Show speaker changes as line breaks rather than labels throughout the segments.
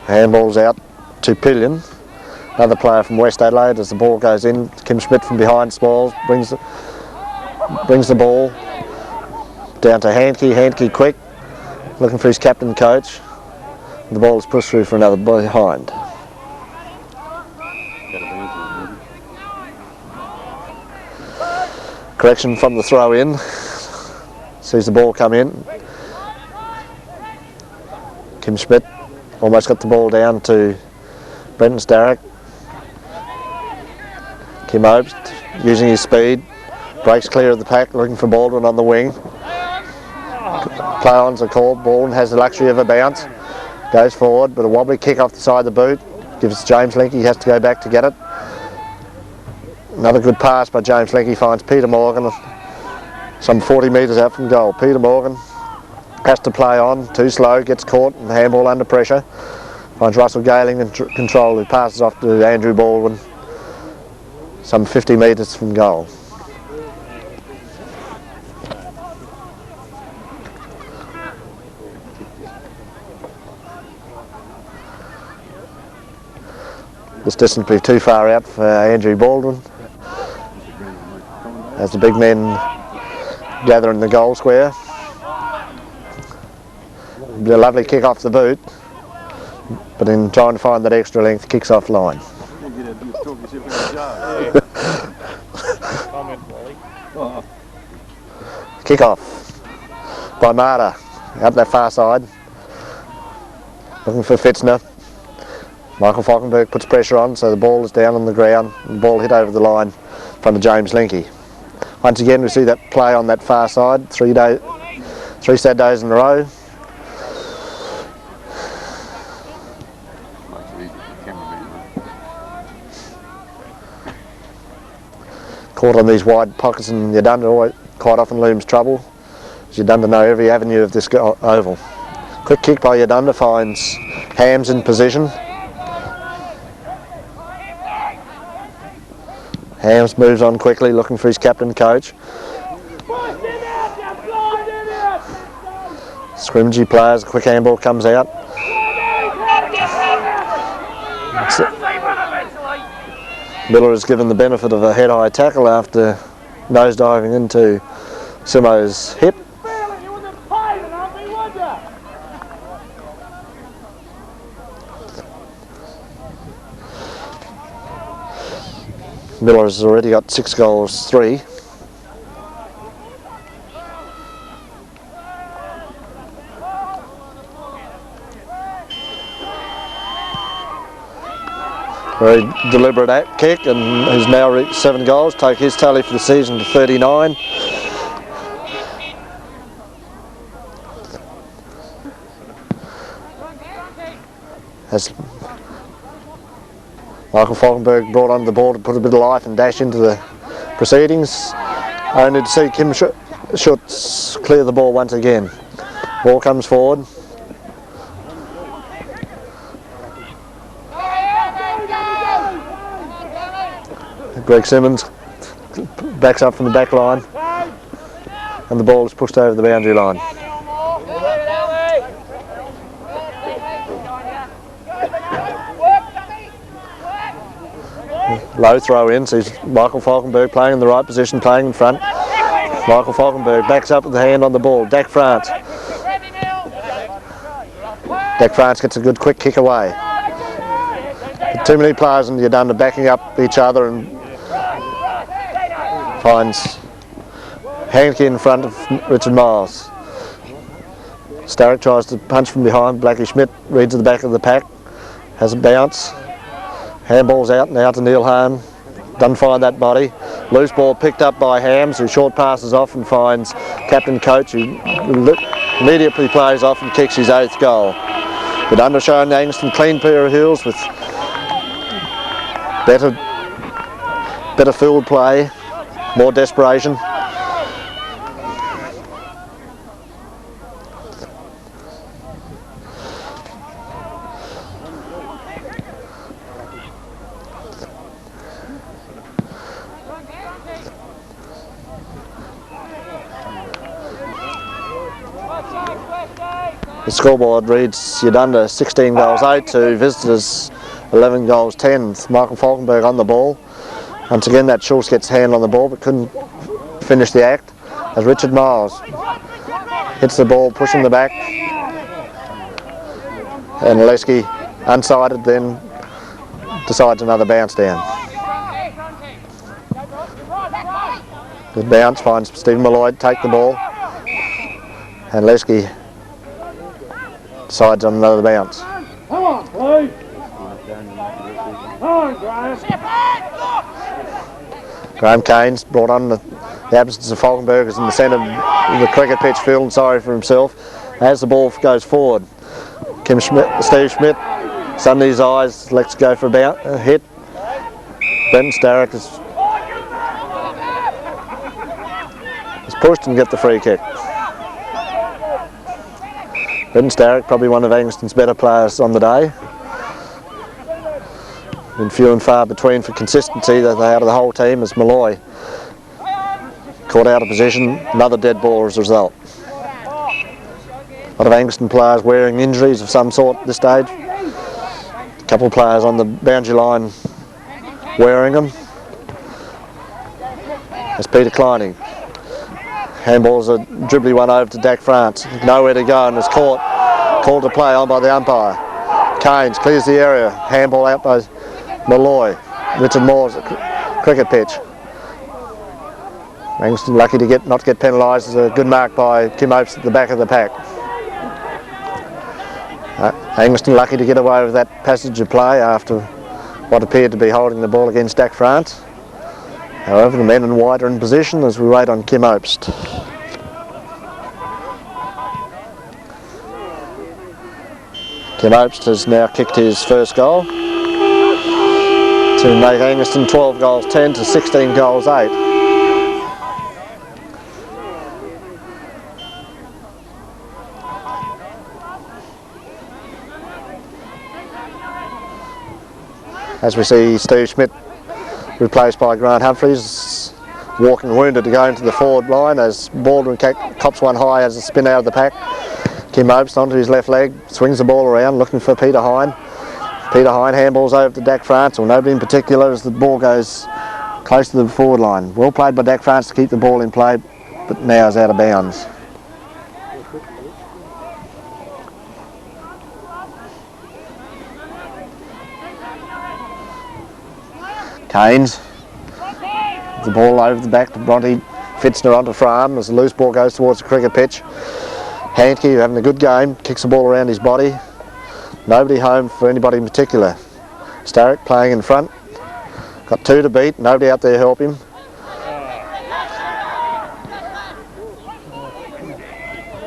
Handball's out to Pillion. Another player from West Adelaide as the ball goes in. Kim Schmidt from behind Smalls brings the ball down to Handke. Handke quick, looking for his captain coach. The ball is pushed through for another behind. Correction from the throw in. Sees the ball come in. Kim Schmidt almost got the ball down to Brenton Starrick. Kim Obst using his speed, breaks clear of the pack, looking for Baldwin on the wing. Play-ons are called. Baldwin has the luxury of a bounce, goes forward, but a wobbly kick off the side of the boot. Gives James Linky, he has to go back to get it. Another good pass by James Linky finds Peter Morgan, some 40 metres out from goal. Peter Morgan has to play on, too slow, gets caught and handball under pressure. Finds Russell Galing in control, who passes off to Andrew Baldwin, some 50 metres from goal. This distance will be too far out for Andrew Baldwin as the big men gather in the goal square. It'll be a lovely kick off the boot, but in trying to find that extra length, kicks off line. Kick off by Marta, up that far side, looking for Fitzner. Michael Falkenberg puts pressure on, so the ball is down on the ground, and the ball hit over the line in front of James Linky. Once again we see that play on that far side, three sad days in a row. Caught on these wide pockets in Eudunda quite often looms trouble, as Eudunda know every avenue of this oval. Quick kick by Eudunda finds Hams in position. Hams moves on quickly, looking for his captain coach. Scrimgy players, a quick handball comes out. Miller is given the benefit of a head-high tackle after nosediving into Simo's hip. Miller has already got 6 goals, 3. Very deliberate kick, and he's now reached 7 goals, take his tally for the season to 39. As Michael Falkenberg brought on the ball to put a bit of life and dash into the proceedings, only to see Kim Schutz clear the ball once again. Ball comes forward. Greg Simmons backs up from the back line, and the ball is pushed over the boundary line. Low throw in, sees Michael Falkenberg playing in the right position, playing in front. Michael Falkenberg backs up with the hand on the ball. Dak France. Dak France gets a good quick kick away. Too many players in Eudunda backing up each other, and finds Hanke in front of Richard Miles. Starrick tries to punch from behind. Blackie Schmidt reads at the back of the pack, has a bounce. Handball's out and out to Neil Hahn. Doesn't find that body. Loose ball picked up by Hams, who short passes off and finds Captain Coach, who immediately plays off and kicks his 8th goal. But undershowing Angaston clean pair of heels with better field play, more desperation. The scoreboard reads Eudunda 16 goals 8 to visitors 11 goals 10. Michael Falkenberg on the ball. Once again that Schultz gets a hand on the ball but couldn't finish the act as Richard Miles hits the ball pushing the back. And Leski unsided then decides another bounce down. Good bounce, finds Stephen Malloy take the ball. And Leski decides on another bounce.
Come on, please. Come on, Graham.
Graham Kane's brought on the absence of Falkenberg is in the centre of the cricket pitch, feeling sorry for himself as the ball goes forward. Steve Schmidt, Sunday's eyes, lets go for a hit. Brenton Starrick is pushed and get the free kick. Brenton Starrick, probably one of Angaston's better players on the day. Been few and far between for consistency that they out of the whole team as Malloy caught out of position, another dead ball as a result. A lot of Angaston players wearing injuries of some sort at this stage. A couple of players on the boundary line wearing them. As Peter Kleining. Handball's a dribbly one over to Dak France. Nowhere to go and is called to play on by the umpire. Keynes clears the area. Handball out by Malloy. Richard Moore's cricket pitch. Angaston lucky to not get penalised. Is a good mark by Kim Opes at the back of the pack. Angaston lucky to get away with that passage of play after what appeared to be holding the ball against Dak France. However, the men in white are in position as we wait on Kim Opes. Kim Opes has now kicked his first goal to make Angaston 12 goals 10 to 16 goals 8. As we see Steve Schmidt replaced by Grant Humphreys, walking wounded to go into the forward line as Baldwin cops one high as a spin out of the pack. Kim Opes onto his left leg, swings the ball around looking for Peter Hine. Peter Hine handballs over to Dak France, or nobody in particular as the ball goes close to the forward line. Well played by Dak France to keep the ball in play, but now is out of bounds. Keynes, the ball over the back to Bronte Fitzner onto Fram as the loose ball goes towards the cricket pitch. Handke having a good game, kicks the ball around his body. Nobody home for anybody in particular. Starrick playing in front. Got two to beat, nobody out there help him.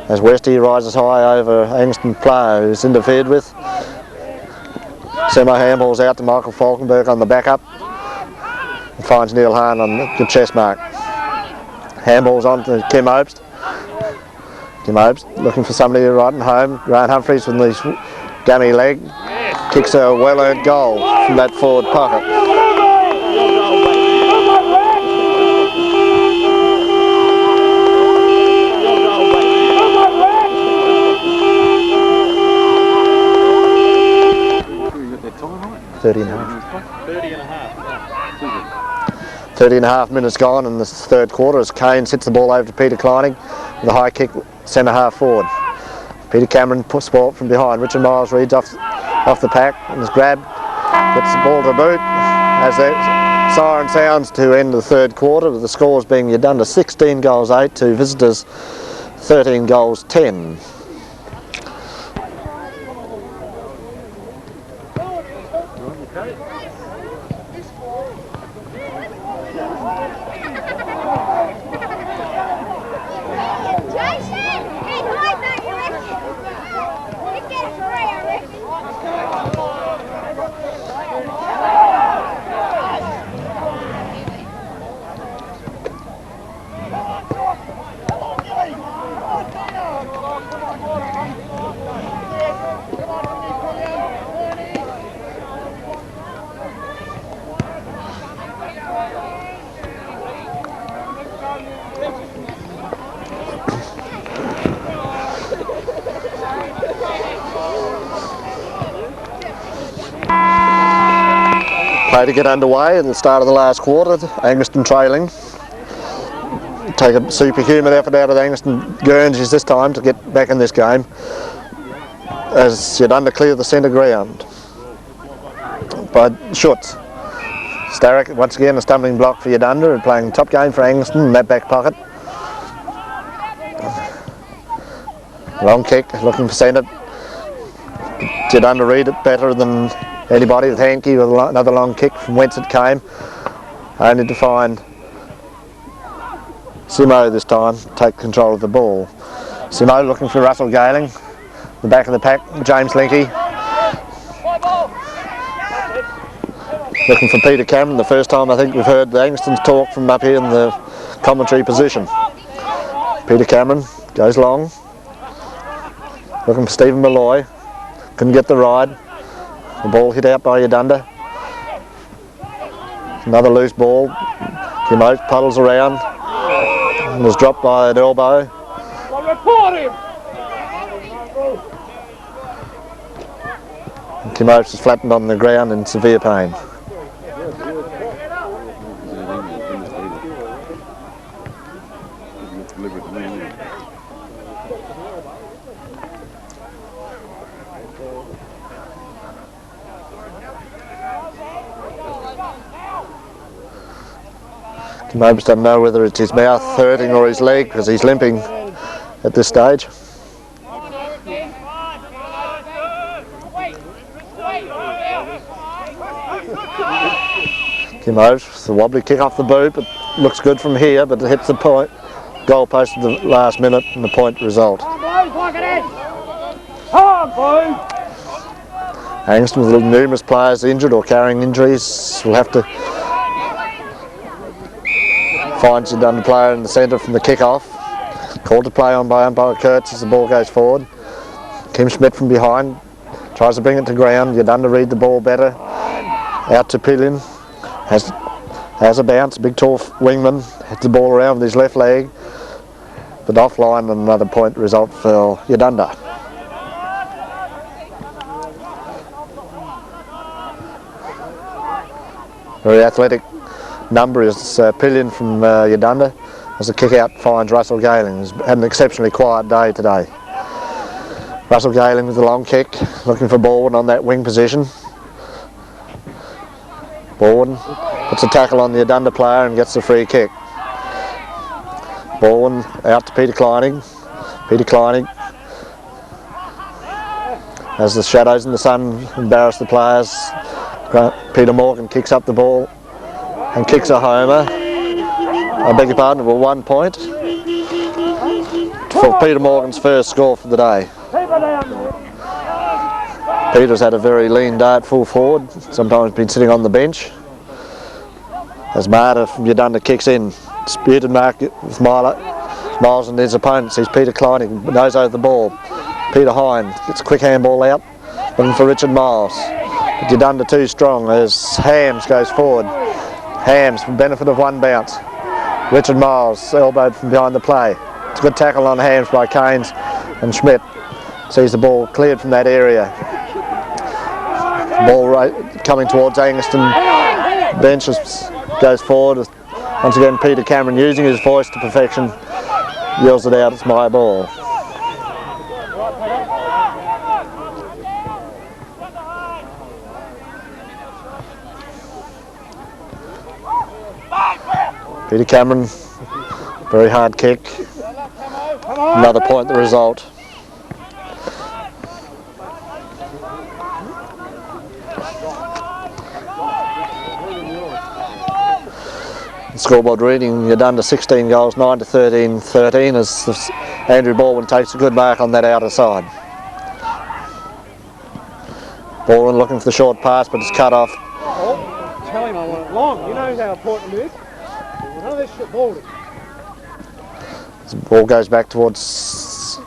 As Westie rises high over Angaston player who's interfered with. Semo handballs out to Michael Falkenberg on the backup. And finds Neil Hahn on the good chest mark. Handballs on to Kim Opes. Kim Opes looking for somebody right and home. Grant Humphreys with his gummy leg kicks a well-earned goal from that forward pocket. Thirty and a half minutes gone in the third quarter as Keynes hits the ball over to Peter Kleining with a high kick centre half forward. Peter Cameron puts the ball from behind. Richard Miles reads off the pack and is grabbed, gets the ball to boot as the siren sounds to end the third quarter, with the scores being Eudunda 16 goals 8 to visitors 13 goals 10. Play to get underway at the start of the last quarter. Angaston trailing. Take a superhuman effort out of the Angaston Guernseys this time to get back in this game, as Eudunda clear the centre ground by Schutz. Starrick once again a stumbling block for Eudunda, and playing top game for Angaston in that back pocket. Long kick, looking for centre. Eudunda read it better than anybody with Hankey with another long kick from whence it came, only to find Simo this time take control of the ball. Simo looking for Russell Galing, the back of the pack, James Linky. Looking for Peter Cameron, the first time I think we've heard the Angastons talk from up here in the commentary position. Peter Cameron goes long, looking for Stephen Malloy, couldn't get the ride. The ball hit out by Eudunda. Another loose ball, Kim Oates puddles around, and was dropped by an elbow. And Kim Oates is flattened on the ground in severe pain. Kim Oates doesn't know whether it's his mouth hurting or his leg, because he's limping at this stage. Kim Oates, the wobbly kick off the boot, but looks good from here, but it hits the point goal post at the last minute, and the point result. Angaston with numerous players injured or carrying injuries will have to find Eudunda player in the centre from the kick-off. Called to play on by umpire Kurtz as the ball goes forward. Kim Schmidt from behind tries to bring it to ground. Eudunda read the ball better. Out to Pillion. Has a bounce. Big tall wingman. Hits the ball around with his left leg. But offline, and another point result for Eudunda. Very athletic number is Pillion from Eudunda, as the kick out finds Russell Galing. He's had an exceptionally quiet day today. Russell Galing with the long kick, looking for Baldwin on that wing position. Baldwin puts a tackle on the Eudunda player and gets the free kick. Baldwin out to Peter Kleining. Peter Kleining, as the shadows in the sun embarrass the players, Peter Morgan kicks up the ball and kicks a homer. I beg your pardon, well, 1 point for Peter Morgan's first score for the day. Peter's had a very lean day at full forward, sometimes been sitting on the bench. As Marta from Eudunda kicks in, disputed mark with Miles and his opponent sees Peter Kleining, nose over the ball. Peter Hine gets a quick handball out, looking for Richard Miles. But Eudunda too strong as Hams goes forward. Hams for benefit of one bounce. Richard Miles elbowed from behind the play. It's a good tackle on Hams by Keynes, and Schmidt sees the ball cleared from that area. Ball right, coming towards Angaston. Bench goes forward. Once again, Peter Cameron, using his voice to perfection, yells it out, it's my ball. Peter Cameron, very hard kick. Another point, the result. The scoreboard reading, Eudunda 16 goals, 9 to 13 as Andrew Baldwin takes a good mark on that outer side. Baldwin looking for the short pass, but it's cut off.
Tell him I want it long. You know how important it is. None of this shit balding.
The ball goes back towards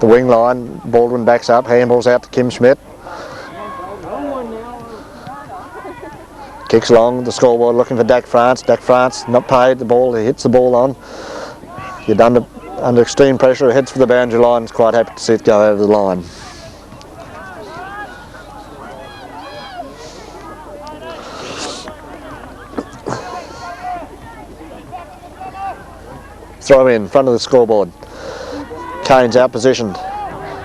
the wing line. Baldwin backs up, handballs out to Kim Schmidt. Kicks long, the scoreboard looking for Dak France. Dak France not paid, the ball, he hits the ball on. Eudunda under extreme pressure, heads for the boundary line, is quite happy to see it go over the line. Throw in front of the scoreboard. Kane's out positioned.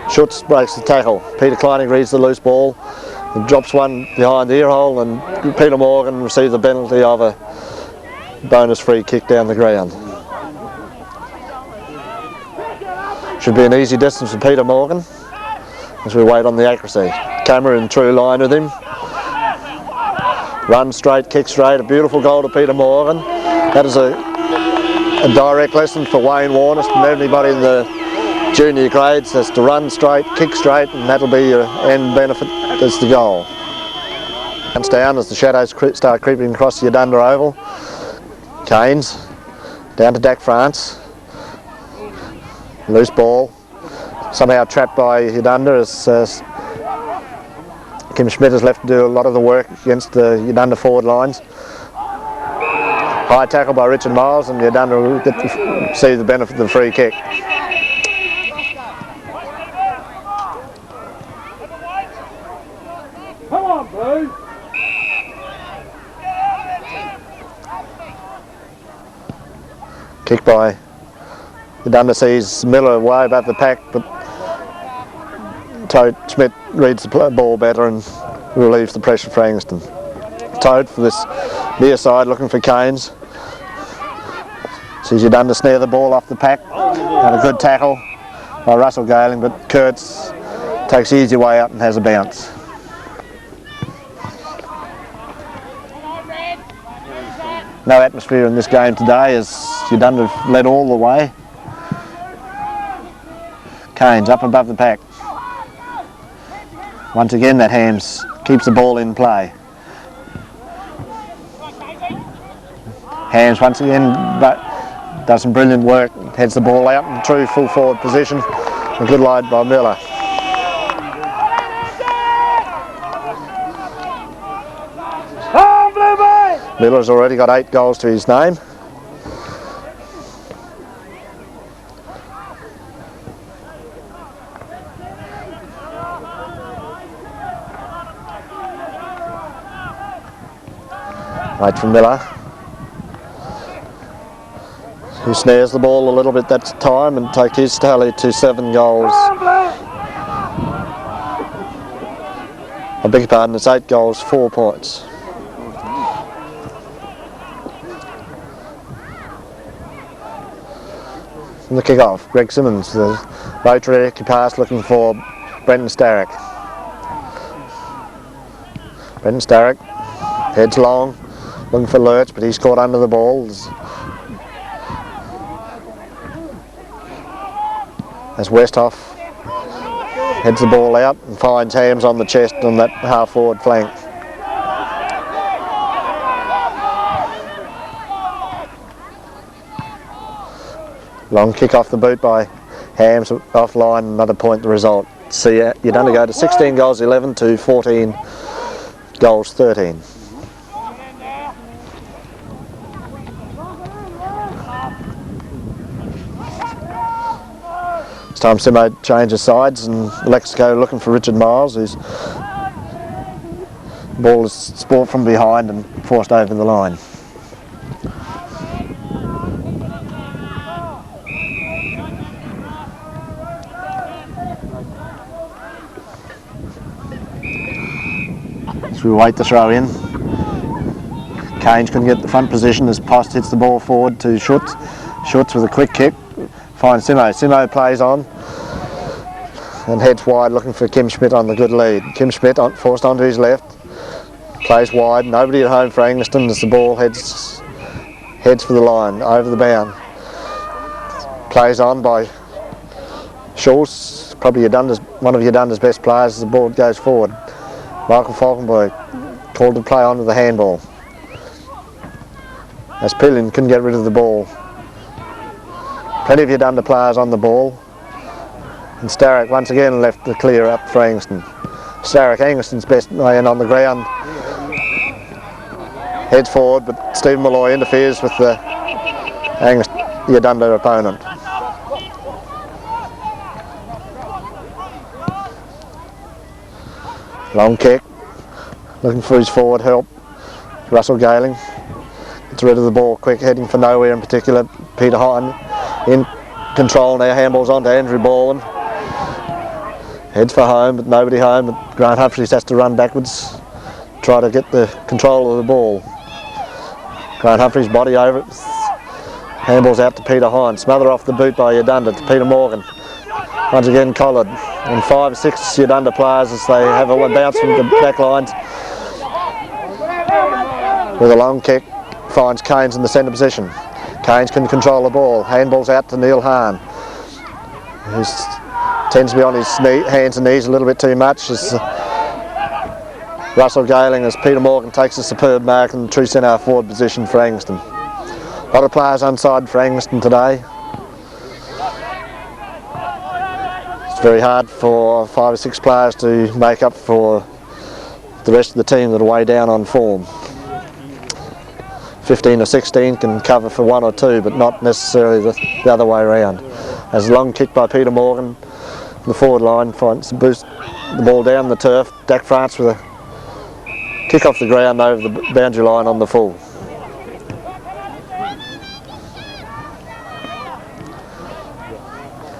Schutz breaks the tackle. Peter Kleinig reads the loose ball and drops one behind the ear hole, and Peter Morgan receives the penalty of a bonus free kick down the ground. Should be an easy distance for Peter Morgan as we wait on the accuracy. Camera in true line with him. Run straight, kick straight, a beautiful goal to Peter Morgan. That is a direct lesson for Wayne Warnest and everybody in the junior grades as to run straight, kick straight, and that'll be your end benefit as the goal. Counts down as the shadows start creeping across the Eudunda oval. Canes down to Dak France. Loose ball, somehow trapped by Eudunda as Kim Schmidt has left to do a lot of the work against the Eudunda forward lines. High tackle by Richard Miles, and Eudunda will get to see the benefit of the free kick.
Come on, boys.
Kick by Eudunda sees Miller way above the pack, but Toad Schmidt reads the ball better and relieves the pressure for Angaston. Toad for this near side looking for Canes. Sees Eudunda snare the ball off the pack. Had a good tackle by Russell Galing, but Kurtz takes the easy way up and has a bounce. No atmosphere in this game today as Eudunda led all the way. Canes up above the pack. Once again that Hams keeps the ball in play. Hams once again does some brilliant work, heads the ball out in true full forward position. A good load by Miller. Miller's already got 8 goals to his name. Wait for Miller, who snares the ball a little bit that time and takes his tally to 7 goals. I beg your pardon, it's 8 goals, 4 points. From the kick-off, Greg Simmons, the rotary pass looking for Brendan Starrick. Brendan Starrick heads long, looking for Lurch, but he's caught under the ball. As Westhoff heads the ball out and finds Hams on the chest on that half-forward flank. Long kick off the boot by Hams offline, another point the result. So yeah, Eudunda go to 16 goals 11 to 14 goals 13. It's time Simo changes sides and elects to go looking for Richard Miles, whose ball is sport from behind and forced over the line. As we wait the throw in, Canes couldn't get the front position as Post hits the ball forward to Schutz. Schutz with a quick kick, finds Simo. Simo plays on and heads wide looking for Kim Schmidt on the good lead. Kim Schmidt forced onto his left, plays wide, nobody at home for Angaston as the ball heads for the line, over the bound. Plays on by Schultz, probably one of Eudunda's best players as the ball goes forward. Michael Falkenberg called to play on with the handball. As Pillion couldn't get rid of the ball. Plenty of Eudunda players on the ball. And Starrick once again left the clear up for Angaston. Starrick, Angaston's best man on the ground. Heads forward, but Stephen Malloy interferes with the Eudunda opponent. Long kick, looking for his forward help. Russell Galing gets rid of the ball quick, heading for nowhere in particular. Peter Hine in control now. Handballs on to Andrew Baldwin. Heads for home, but nobody home. Grant Humphries has to run backwards, try to get the control of the ball. Grant Humphries body over it. Handballs out to Peter Hine. Smother off the boot by Eudunda to Peter Morgan. Once again collared. And 5 or 6 Eudunda players as they have a bounce from the back lines. With a long kick, finds Keynes in the centre position. Keynes can control the ball. Handballs out to Neil Hahn, who tends to be on his hands and knees a little bit too much. As Russell Galing, as Peter Morgan takes a superb mark in the true centre forward position for Angaston. A lot of players onside for Angaston today. It's very hard for 5 or 6 players to make up for the rest of the team that are way down on form. 15 or 16 can cover for 1 or 2, but not necessarily the other way around. As a long kick by Peter Morgan, the forward line finds to boost the ball down the turf. Dak France with a kick off the ground over the boundary line on the full.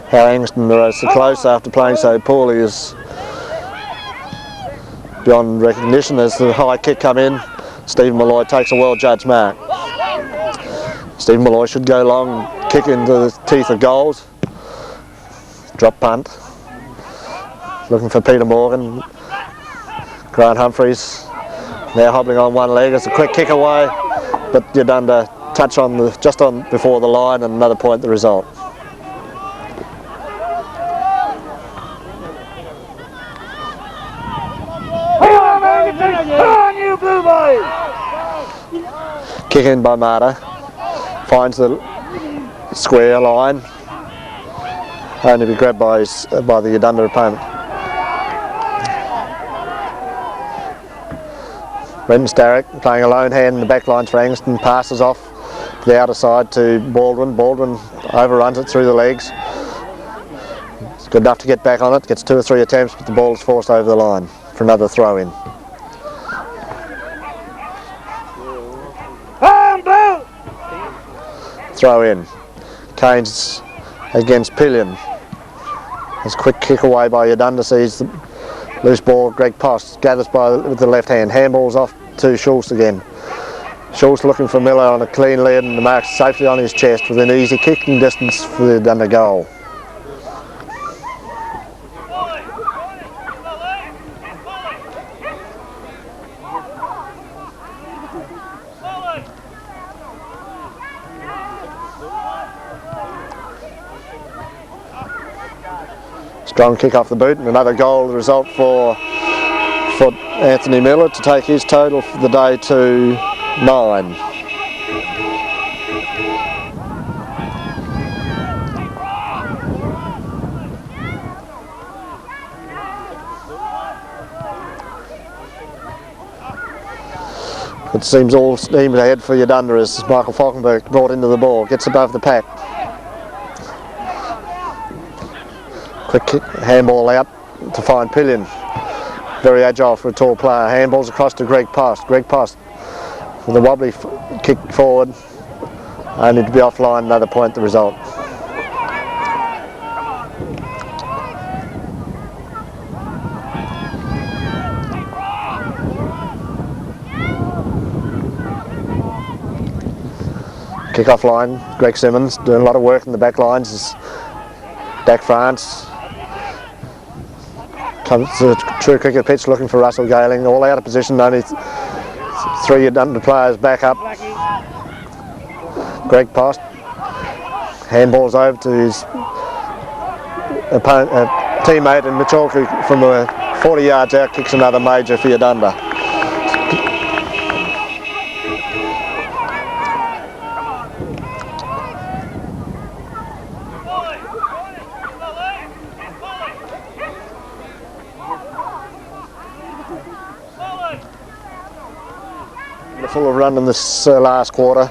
How Angaston are so close after playing so poorly is beyond recognition. As the high kick come in, Stephen Malloy takes a well-judged mark. Stephen Malloy should go long, kick into the teeth of goals. Drop punt. Looking for Peter Morgan. Grant Humphries now hobbling on one leg. It's a quick kick away, but Eudunda touch on just on before the line, and another point the result. Kick in by Marta, finds the square line, only to be grabbed by the Eudunda opponent. Brendan Starrick playing a lone hand in the back lines for Angaston, passes off to the outer side to Baldwin. Baldwin overruns it through the legs. It's good enough to get back on it, gets 2 or 3 attempts, but the ball is forced over the line for another throw in. Throw in. Keynes against Pillion. There's a quick kick away by Eudunda, sees the loose ball. Greg Post gathers with the left hand. Handballs off to Schultz again. Schultz looking for Miller on a clean lead, and the mark safely on his chest with an easy kicking distance for the Eudunda goal. Strong kick off the boot, and another goal result for Anthony Miller to take his total for the day to 9. It seems all steam ahead for Eudunda as Michael Falkenberg brought into the ball, gets above the pack. Quick kick, handball out to find Pillion. Very agile for a tall player. Handballs across to Greg Post. Greg Post with a wobbly kick forward. Only to be offline, another point the result. Kick off line, Greg Simmons doing a lot of work in the back lines as Dak France comes to the true cricket pitch looking for Russell Galing, all out of position, only 3 Eudunda players back up. Greg Post handballs over to his teammate, and Michalku from 40 yards out kicks another major for Eudunda. Full of run in this last quarter.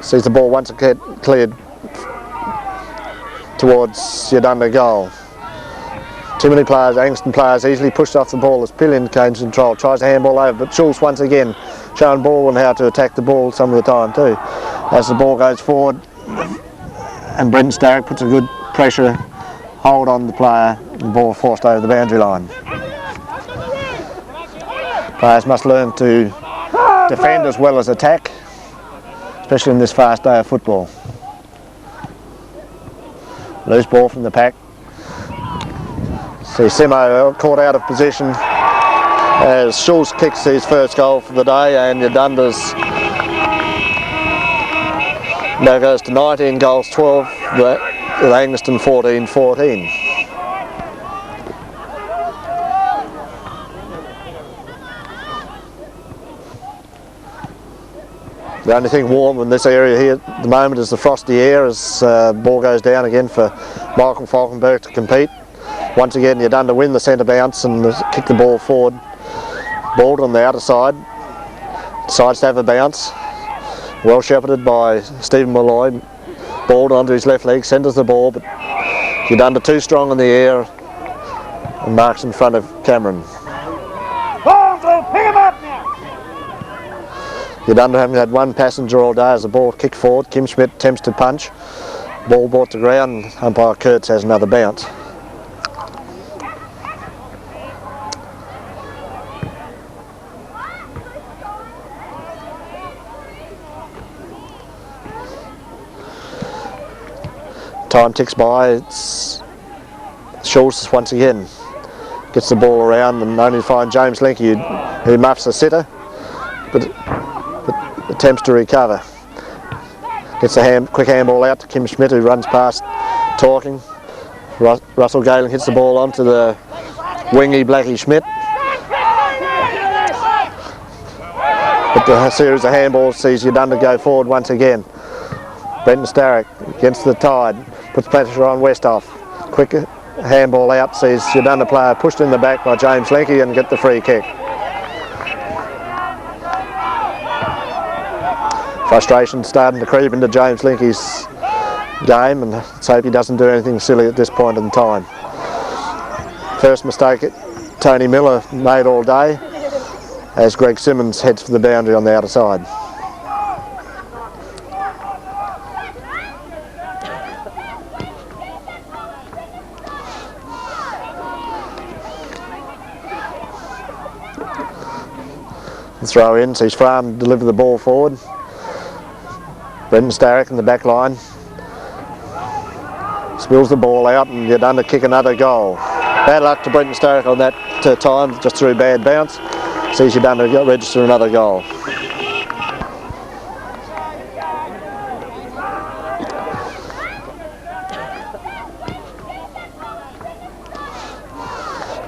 Sees the ball once again cleared towards Eudunda goal. Too many players, Angaston players, easily pushed off the ball as Pillion came to control. Tries to handball over, but Schultz once again showing Baldwin how to attack the ball some of the time too. As the ball goes forward, And Brenton Starrick puts a good pressure hold on the player, and the ball forced over the boundary line. Players must learn to defend as well as attack, especially in this fast day of football. Loose ball from the pack. See Simo caught out of position as Schulz kicks his first goal for the day, and Eudunda's now goes to 19 goals, 12 with Angaston 14-14. The only thing warm in this area here at the moment is the frosty air as ball goes down again for Michael Falkenberg to compete. Once again, Eudunda win the centre bounce and kick the ball forward. Balled on the outer side. Decides to have a bounce. Well shepherded by Stephen Malloy. Balled onto his left leg, centres the ball, but Eudunda too strong in the air and marks in front of Cameron.
Pick him up now!
Eudunda having had one passenger all day as the ball kicked forward. Kim Schmidt attempts to punch. Ball brought to ground, and umpire Kurtz has another bounce. Time ticks by. It's Schulz once again. Gets the ball around and only find James Linky who muffs a sitter, but attempts to recover. Gets a quick handball out to Kim Schmidt, who runs past talking. Russell Galen hits the ball onto the wingy Blackie Schmidt. But the series of handballs sees Eudunda go forward once again. Brenton Starrick against the tide, puts pressure on Westhoff. Quick handball out, sees Eudunda player pushed in the back by James Linky and get the free kick. Frustration starting to creep into James Linky's game, and let's hope he doesn't do anything silly at this point in time. First mistake Tony Miller made all day as Greg Simmons heads for the boundary on the outer side. Throw in, sees Fram deliver the ball forward. Brenton Starrick in the back line. Spills the ball out and Eudunda kick another goal. Bad luck to Brenton Starrick on that time, just through bad bounce. Sees Eudunda register another goal.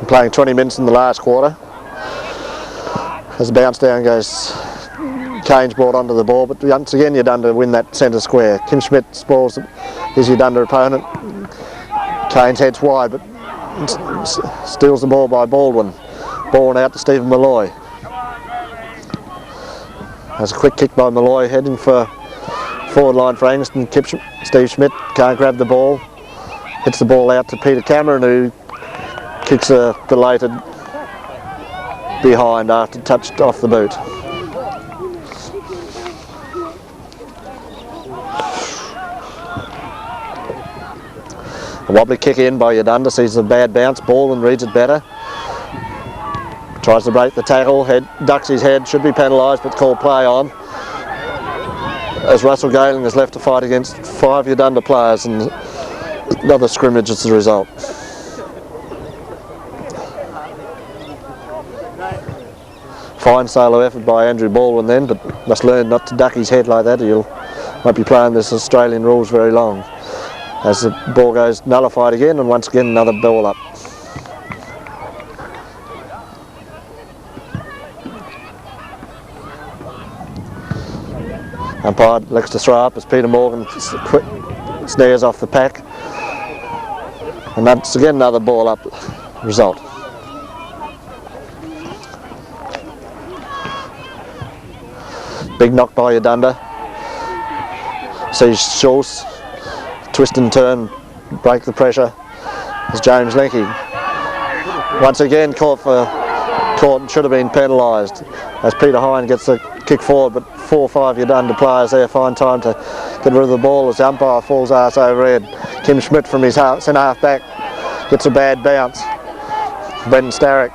Playing 20 minutes in the last quarter. As the bounce down goes, Kane's brought onto the ball, but once again Eudunda win that centre square. Kim Schmidt spoils his Eudunda opponent. Kane's heads wide, but steals the ball by Baldwin. Ball out to Stephen Malloy. Has a quick kick by Malloy, heading for forward line for Angaston. Steve Schmidt can't grab the ball. Hits the ball out to Peter Cameron, who kicks a belated behind after touched off the boot. A wobbly kick in by Eudunda, sees a bad bounce. Baldwin reads it better. Tries to break the tackle, ducks his head, should be penalised but called play on. As Russell Galen is left to fight against 5 Eudunda players, and another scrimmage as the result. Fine solo effort by Andrew Baldwin then, but must learn not to duck his head like that, or you won't be playing this Australian rules very long. As the ball goes nullified again, and once again another ball up. Umpire elects to throw up as Peter Morgan snares off the pack. And that's again another ball up result. Big knock by Eudunda. Sees Schulz twist and turn, break the pressure. As James Linky once again caught caught and should have been penalised as Peter Hine gets the kick forward, but 4 or 5 Eudunda players there find time to get rid of the ball as the umpire falls arse overhead. Kim Schmidt from his centre half back gets a bad bounce. Brendan Starrick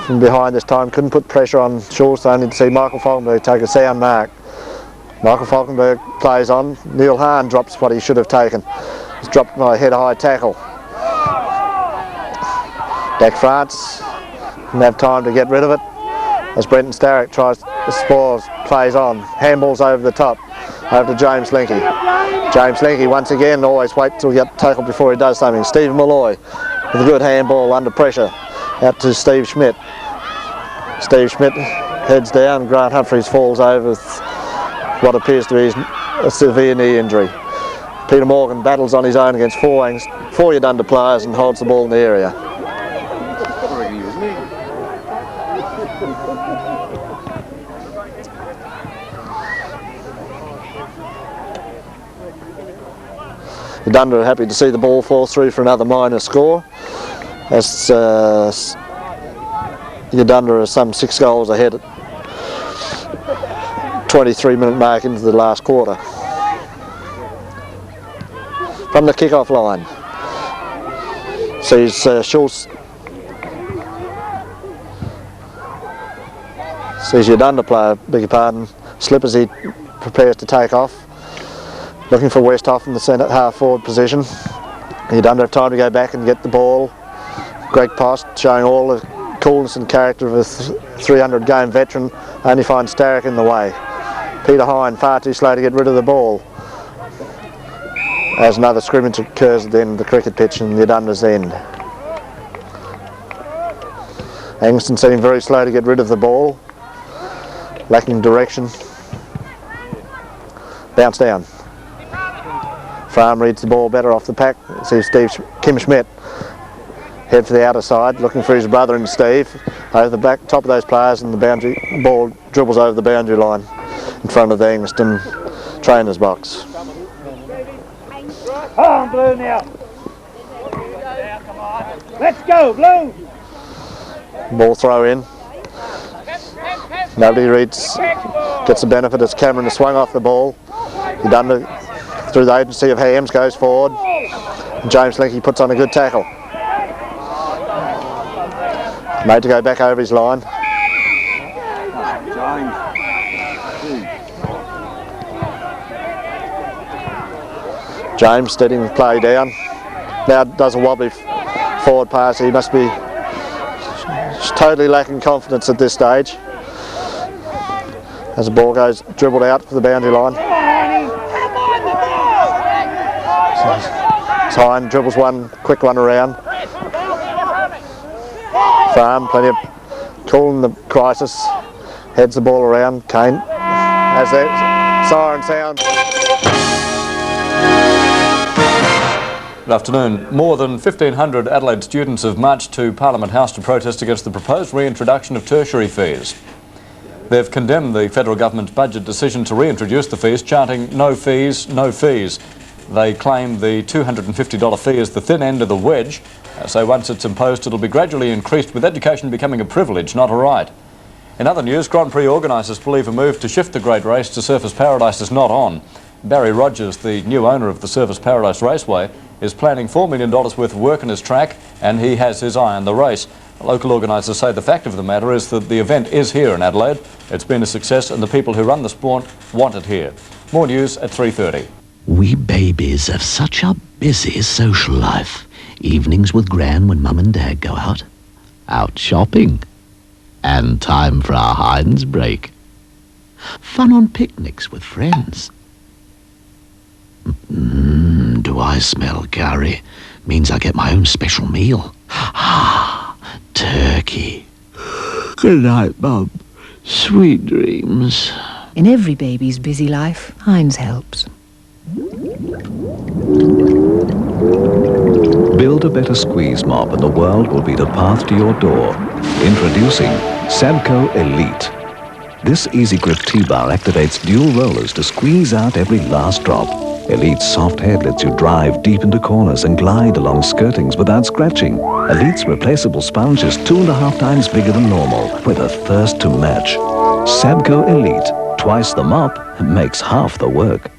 from behind this time couldn't put pressure on Shawstone, only to see Michael Falkenberg take a sound mark. Michael Falkenberg plays on. Neil Hahn drops what he should have taken. He's dropped by a head-high tackle. Dak France didn't have time to get rid of it as Brenton Starrick tries to spoil, plays on. Handballs over the top, over to James Linky. James Linky once again always wait till he gets tackled before he does something. Stephen Malloy with a good handball under pressure out to Steve Schmidt. Steve Schmidt heads down. Grant Humphreys falls over with what appears to be a severe knee injury. Peter Morgan battles on his own against 4 Eudunda players and holds the ball in the area. Eudunda are happy to see the ball fall through for another minor score, as Eudunda are some 6 goals ahead at 23-minute mark into the last quarter. From the kick-off line, sees Schultz, sees Eudunda player, beg your pardon, slip as he prepares to take off. Looking for Westhoff in the centre half forward position. Eudunda have time to go back and get the ball. Greg Post showing all the coolness and character of a 300 game veteran, only finds Starrick in the way. Peter Hine far too slow to get rid of the ball as another scrimmage occurs at the end of the cricket pitch in Eudunda's end. Angaston seemed very slow to get rid of the ball, lacking direction. Bounce down. Farm reads the ball better off the pack. Sees Kim Schmidt head for the outer side, looking for his brother and Steve. Over the back, top of those players, and the boundary ball dribbles over the boundary line in front of the Angaston trainer's box.
Come on, Blue, now. Let's go, Blue.
Ball throw in. Nobody reads, gets the benefit as Cameron has swung off the ball. Eudunda, through the agency of Hams, goes forward. And James Linky puts on a good tackle. Made to go back over his line. James steadying the play down. Now does a wobbly forward pass. He must be totally lacking confidence at this stage. As the ball goes dribbled out for the boundary line. Hine dribbles one, quick one around. Farm, plenty of cooling the crisis. Heads the ball around. Kane, as that siren sounds.
Good afternoon. More than 1,500 Adelaide students have marched to Parliament House to protest against the proposed reintroduction of tertiary fees. They've condemned the federal government's budget decision to reintroduce the fees, chanting "no fees, no fees." They claim the $250 fee is the thin end of the wedge, so once it's imposed it'll be gradually increased, with education becoming a privilege, not a right. In other news, Grand Prix organisers believe a move to shift the Great Race to Surfers Paradise is not on. Barry Rogers, the new owner of the Surfers Paradise Raceway, is planning $4 million worth of work in his track, and he has his eye on the race. Local organisers say the fact of the matter is that the event is here in Adelaide. It's been a success and the people who run the sport want it here. More news at 3:30.
We babies have such a busy social life. Evenings with Gran when Mum and Dad go out. Out shopping. And time for our Heinz break. Fun on picnics with friends. Do I smell curry? Means I get my own special meal. Ah, turkey. Good night, Mum. Sweet dreams.
In every baby's busy life, Heinz helps.
Build a better squeeze mop and the world will be the path to your door. Introducing Samco Elite. This easy grip T-bar activates dual rollers to squeeze out every last drop. Elite's soft head lets you drive deep into corners and glide along skirtings without scratching. Elite's replaceable sponge is 2.5 times bigger than normal, with a thirst to match. Sabco Elite, twice the mop, makes half the work.